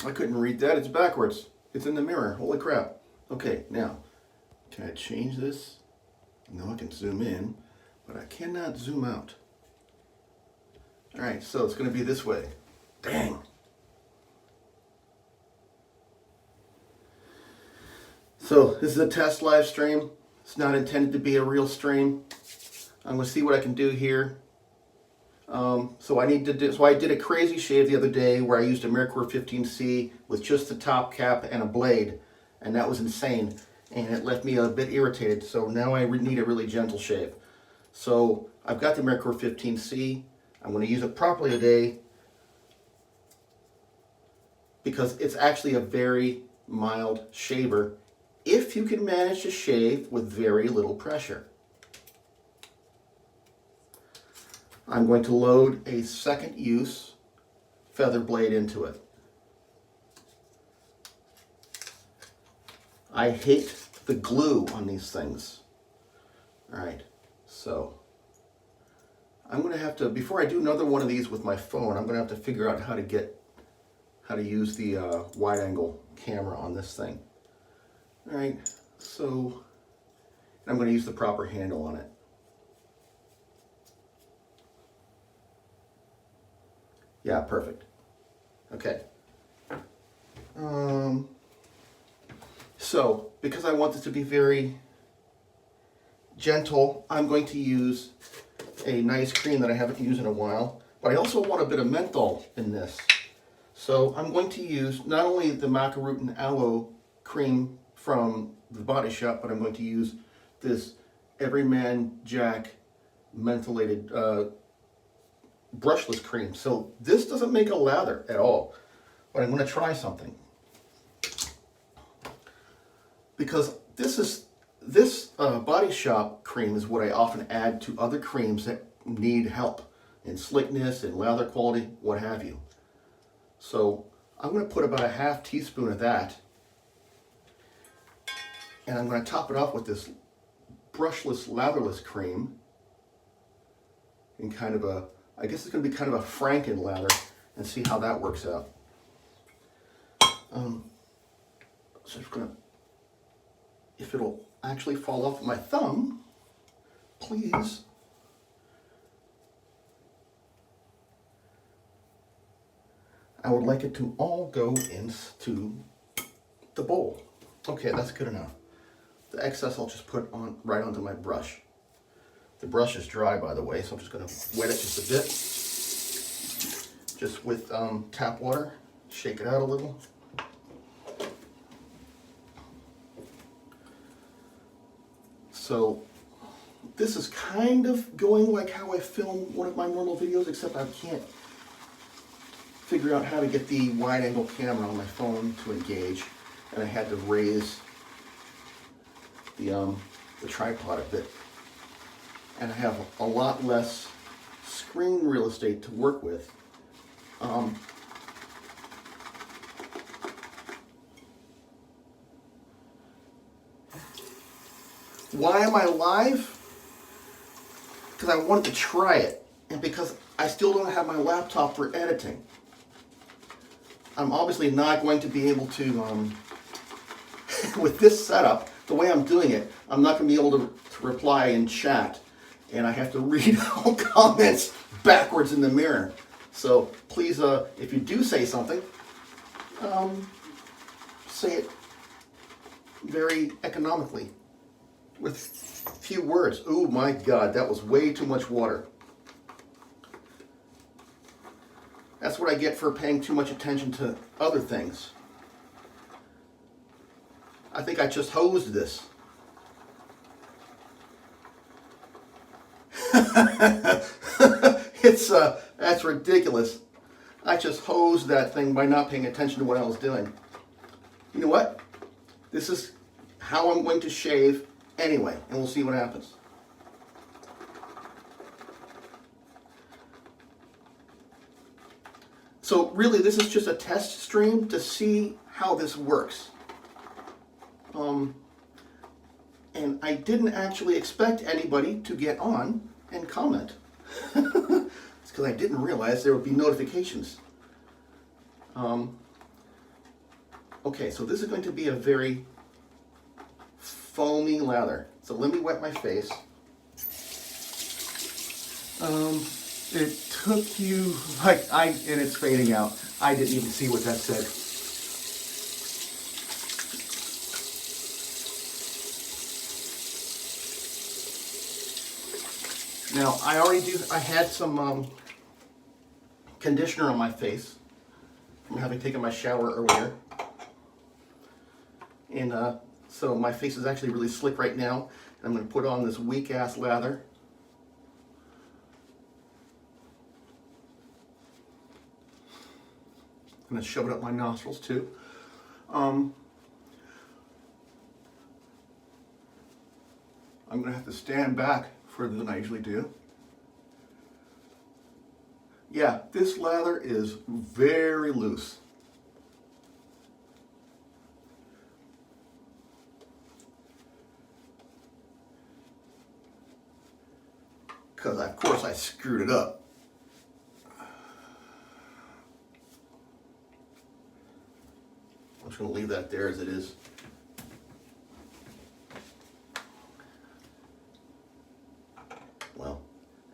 I couldn't read that. It's backwards. It's in the mirror. Holy crap. Okay, now, can I change this? No, I can zoom in, but I cannot zoom out. All right, so it's going to be this way. Dang. So this is a test live stream. It's not intended to be a real stream. I'm going to see what I can do here. So I did a crazy shave the other day where I used a Merkur 15C with just the top cap and a blade, and that was insane, and it left me a bit irritated. So now I need a really gentle shave. So I've got the Merkur 15C. I'm going to use it properly today because it's actually a very mild shaver if you can manage to shave with very little pressure. I'm going to load a second use feather blade into it. I hate the glue on these things. All right, so I'm going to have to, before I do another one of these with my phone, I'm going to have to figure out how to use the wide angle camera on this thing. All right, so I'm going to use the proper handle on it. Yeah, perfect. Okay. So, because I want this to be very gentle, I'm going to use a nice cream that I haven't used in a while, but I also want a bit of menthol in this. So I'm going to use not only the maca-root and aloe cream from the Body Shop, but I'm going to use this Everyman Jack mentholated brushless cream. So this doesn't make a lather at all, but I'm going to try something. Because this Body Shop cream is what I often add to other creams that need help in slickness and lather quality, what have you. So I'm going to put about a half teaspoon of that, and I'm going to top it off with this brushless, latherless cream in kind of a, I guess it's going to be kind of a Franken lather, and see how that works out. So I'm just going to, if it'll actually fall off my thumb, please. I would like it to all go into the bowl. Okay, that's good enough. The excess I'll just put on right onto my brush. The brush is dry, by the way, so I'm just going to wet it just a bit. Just with tap water, shake it out a little. So this is kind of going like how I film one of my normal videos, except I can't figure out how to get the wide angle camera on my phone to engage, and I had to raise the tripod a bit. And I have a lot less screen real estate to work with. Why am I live? Because I wanted to try it, and because I still don't have my laptop for editing. I'm obviously not going to be able to, with this setup, the way I'm doing it, I'm not going to be able to reply in chat, and I have to read all comments backwards in the mirror. So please, if you do say something, say it very economically with few words. Oh my God, that was way too much water. That's what I get for paying too much attention to other things. I think I just hosed this. That's ridiculous. I just hosed that thing by not paying attention to what I was doing. You know what? This is how I'm going to shave anyway, and we'll see what happens. So really, this is just a test stream to see how this works. And I didn't actually expect anybody to get on and comment. It's because I didn't realize there would be notifications. Okay, so this is going to be a very foamy lather. So let me wet my face. It took you, and it's fading out. I didn't even see what that said. Now, I had some conditioner on my face from having taken my shower earlier. And so my face is actually really slick right now. And I'm going to put on this weak ass lather. I'm going to shove it up my nostrils too. I'm going to have to stand back further than I usually do. Yeah, this lather is very loose. Because of course I screwed it up. I'm just going to leave that there as it is. Well,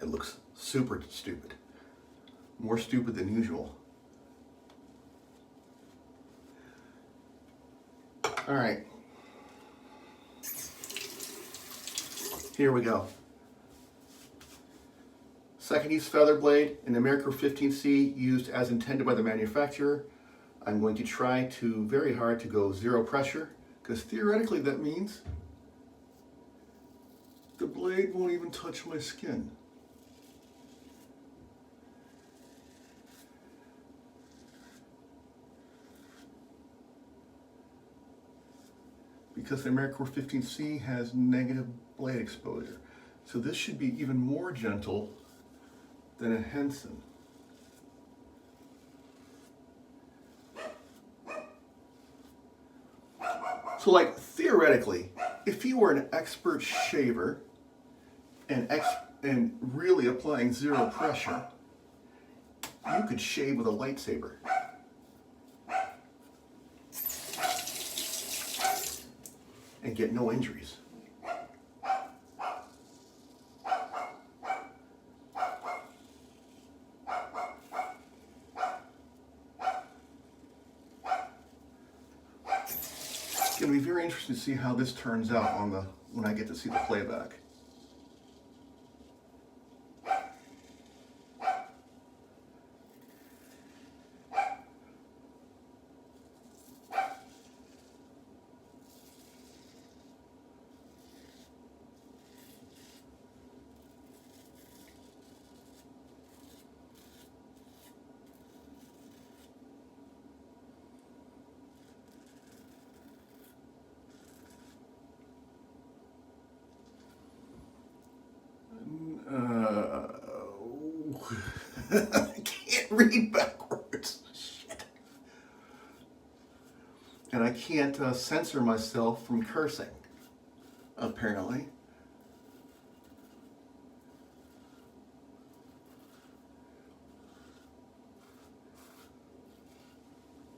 it looks super stupid. More stupid than usual. All right. Here we go. Second use feather blade in the America 15C used as intended by the manufacturer. I'm going to try very hard to go zero pressure, because theoretically that means the blade won't even touch my skin. Because the America 15C has negative blade exposure. So this should be even more gentle than a Henson. So like theoretically, if you were an expert shaver and really applying zero pressure, you could shave with a lightsaber. And get no injuries. It's going to be very interesting to see how this turns out when I get to see the playback. I can't read backwards. Shit. And I can't censor myself from cursing, apparently.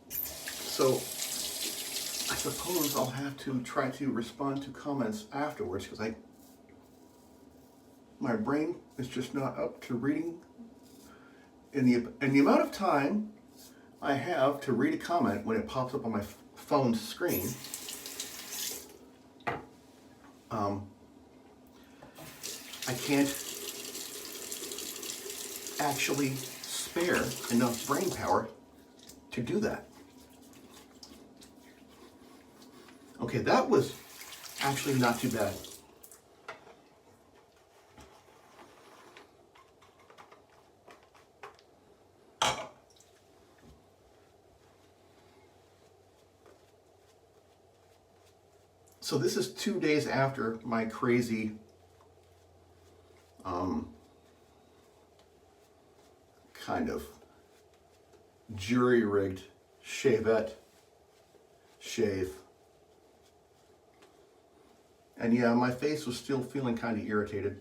So I suppose I'll have to try to respond to comments afterwards, because my brain is just not up to reading in the amount of time I have to read a comment when it pops up on my phone screen. I can't actually spare enough brain power to do that. Okay, that was actually not too bad. So this is 2 days after my crazy kind of jury-rigged shavette shave. And yeah, my face was still feeling kind of irritated.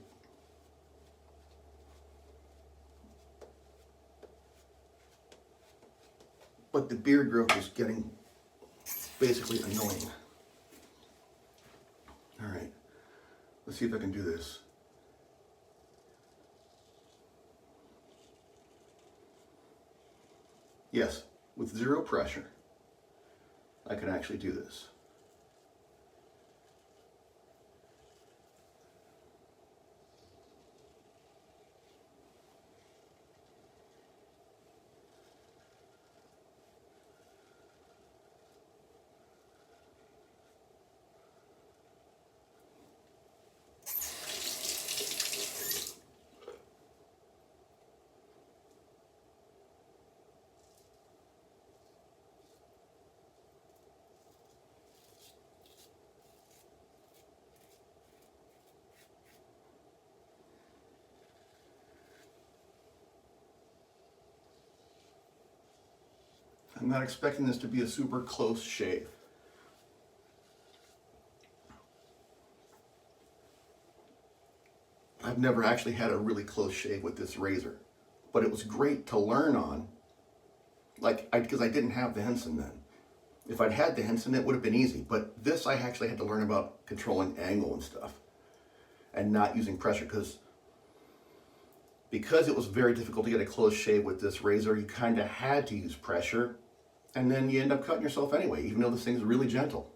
But the beard growth was getting basically annoying. All right, let's see if I can do this. Yes, with zero pressure, I can actually do this. I'm not expecting this to be a super close shave. I've never actually had a really close shave with this razor, but it was great to learn on, because I didn't have the Henson then. If I'd had the Henson, it would have been easy, but this I actually had to learn about controlling angle and stuff and not using pressure because it was very difficult to get a close shave with this razor. You kind of had to use pressure, and then you end up cutting yourself anyway, even though this thing's really gentle.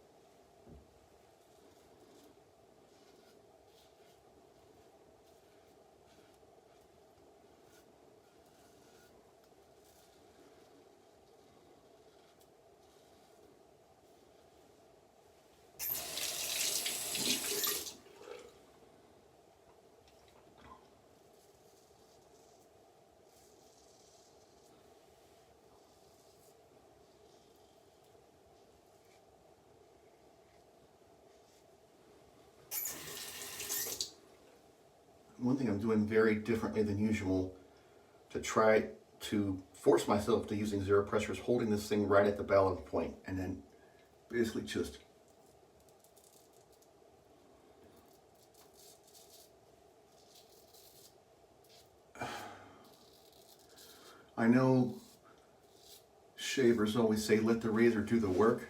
One thing I'm doing very differently than usual to try to force myself to using zero pressure is holding this thing right at the balance point and then basically just I know shavers always say let the razor do the work.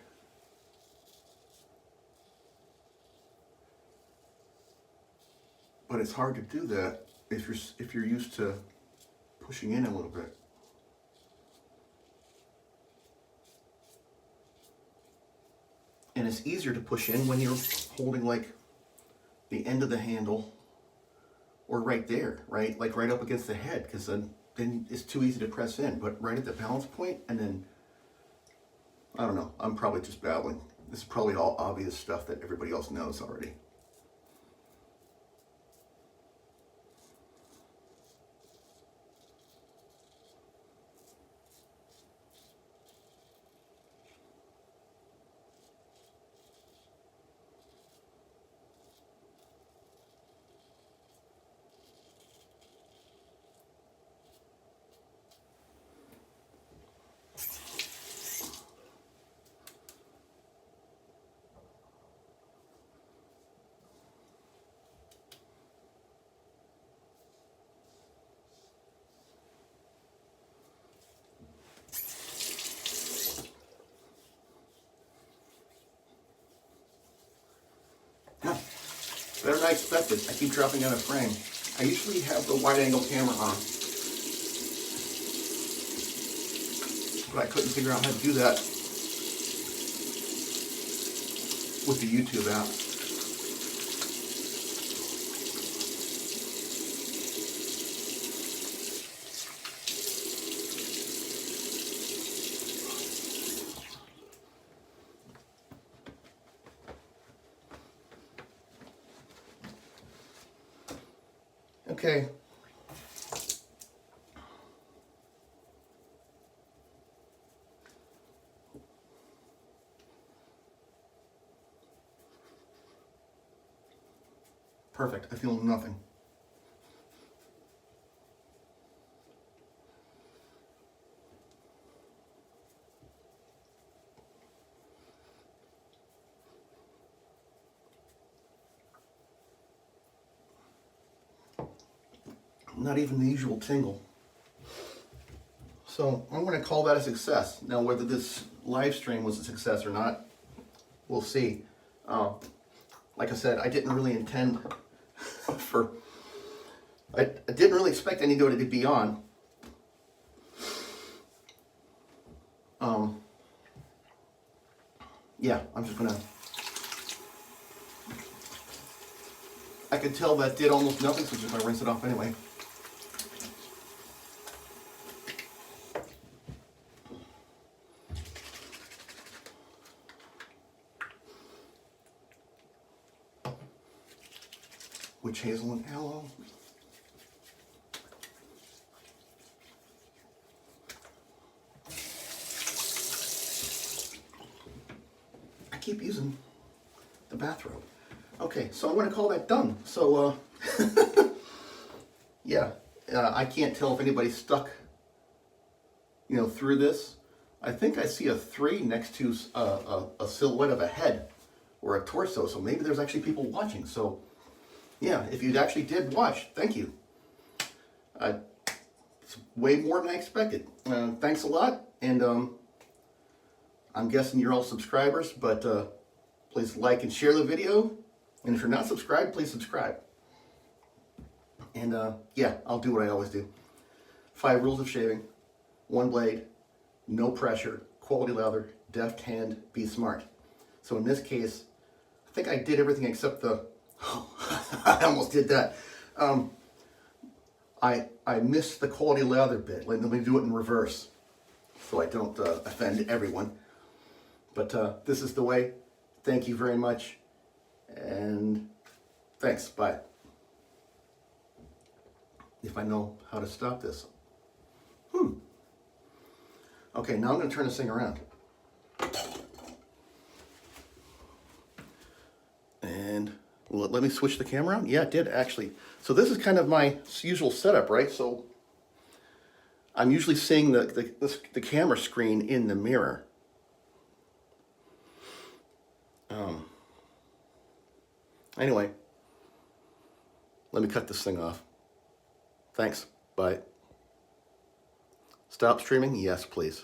But it's hard to do that if you're used to pushing in a little bit. And it's easier to push in when you're holding like the end of the handle or right there, right? Like right up against the head, because then it's too easy to press in. But right at the balance point, and then, I don't know, I'm probably just babbling. This is probably all obvious stuff that everybody else knows already. Better than I expected. I keep dropping out of frame. I usually have the wide angle camera on, but I couldn't figure out how to do that with the YouTube app. Okay. Perfect. I feel nothing. Not even the usual tingle. So I'm going to call that a success. Now, whether this live stream was a success or not, we'll see. Like I said, I didn't really intend for, I didn't really expect anybody to be on. Yeah, I'm just gonna, I could tell that did almost nothing, so just gonna rinse it off anyway. Witch hazel and aloe. I keep using the bathrobe. Okay, so I'm going to call that done. So, yeah, I can't tell if anybody's stuck, you know, through this. I think I see a 3 next to a silhouette of a head or a torso, so maybe there's actually people watching. So, yeah, if you actually did watch, thank you. It's way more than I expected. Thanks a lot, and I'm guessing you're all subscribers, but please like and share the video. And if you're not subscribed, please subscribe. And yeah, I'll do what I always do. 5 rules of shaving. 1 blade, no pressure, quality leather, deft hand, be smart. So in this case, I think I did everything except the, oh, I almost did that. I missed the quality leather bit. Let me do it in reverse so I don't offend everyone. But this is the way. Thank you very much. And thanks. Bye. If I know how to stop this. Okay, now I'm going to turn this thing around. And will it let me switch the camera on? Yeah, it did actually. So this is kind of my usual setup, right? So I'm usually seeing the camera screen in the mirror. Anyway, let me cut this thing off. Thanks. Bye. Stop streaming? Yes, please.